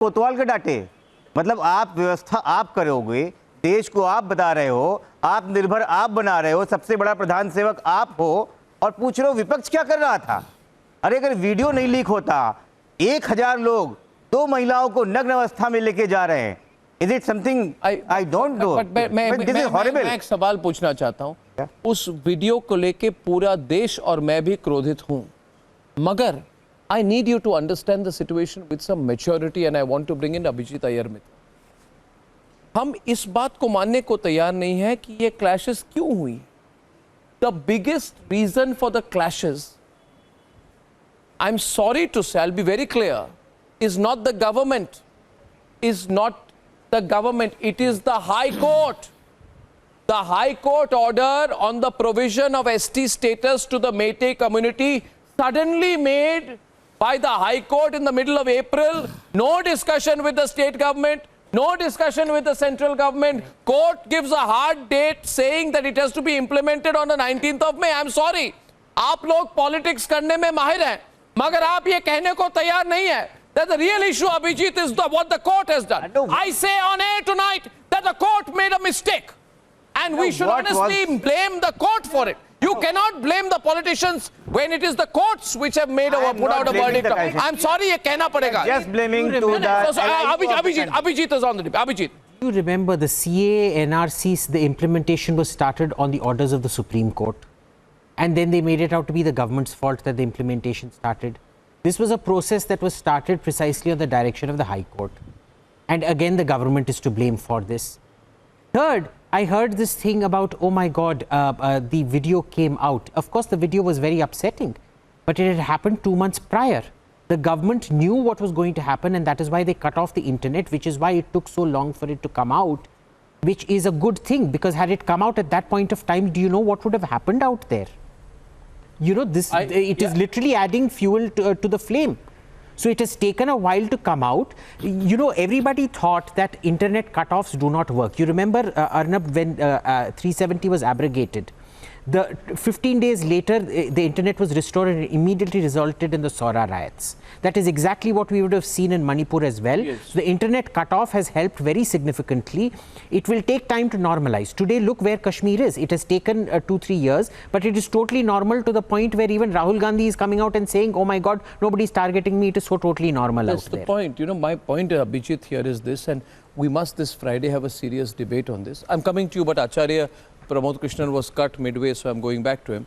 कोतवाल के डांटे। मतलब आप व्यवस्था आप करोगे, देश को आप बता रहे हो, आत्मनिर्भर आप बना रहे हो, सबसे बड़ा प्रधान सेवक आप हो, और पूछ रहे हो विपक्ष क्या कर रहा था। अरे अगर वीडियो नहीं लीक होता, 1000 लोग 2 महिलाओं को नग्न अवस्था में लेके जा रहे हैं, is it something I don't know. मैं एक सवाल पूछना चाहता हूं। उस वीडियो को लेके पूरा देश और मैं भी क्रोधित हूं, मगर I need you to understand the situation with some maturity and I want to bring in Abhijit Iyer मित्र। हम इस बात को मानने को तैयार नहीं है कि ये clashes क्यों हुई। The biggest reason for the clashes, I'm sorry to say, I'll be very clear, is not the government, it is the High Court. The High Court order on the provision of ST status to the Meitei community suddenly made by the High Court in the middle of April, no discussion with the state government, no discussion with the central government. Court gives a hard date saying that it has to be implemented on the 19th of May. I'm sorry, आप लोग politics करने में माहिर हैं, मगर आप ये कहने को तैयार नहीं है that the real issue, Abhijit, is what the court has done. I say on air tonight that the court made a mistake, and we should honestly blame the court for it. You cannot blame the politicians when it is the courts which have made put out a verdict. I'm sorry, ये कहना पड़ेगा. Just blaming to the Abhijit is on the debate. Abhijit. You remember the CA, NRC, the implementation was started on the orders of the Supreme Court, and then they made it out to be the government's fault that the implementation started. This was a process that was started precisely on the direction of the High Court, and again the government is to blame for this. Third, I heard this thing about, oh my God, the video came out. Of course, the video was very upsetting, but it had happened 2 months prior. The government knew what was going to happen, and that is why they cut off the internet, which is why it took so long for it to come out, which is a good thing, because had it come out at that point of time, do you know what would have happened out there? You know, it is literally adding fuel to the flame. So it has taken a while to come out. You know, everybody thought that internet cutoffs do not work. You remember, Arnab, when 370 was abrogated, 15 days later, the internet was restored and it immediately resulted in the Sora riots. That is exactly what we would have seen in Manipur as well. Yes. So the internet cutoff has helped very significantly. It will take time to normalize. Today, look where Kashmir is. It has taken 2-3 years, but it is totally normal to the point where even Rahul Gandhi is coming out and saying, oh my God, nobody's targeting me. It is so totally normal That's out the there. point. You know, my point, Abhijit, here is this, and we must this Friday have a serious debate on this. I'm coming to you, but Acharya Pramod Krishnan was cut midway, so I'm going back to him.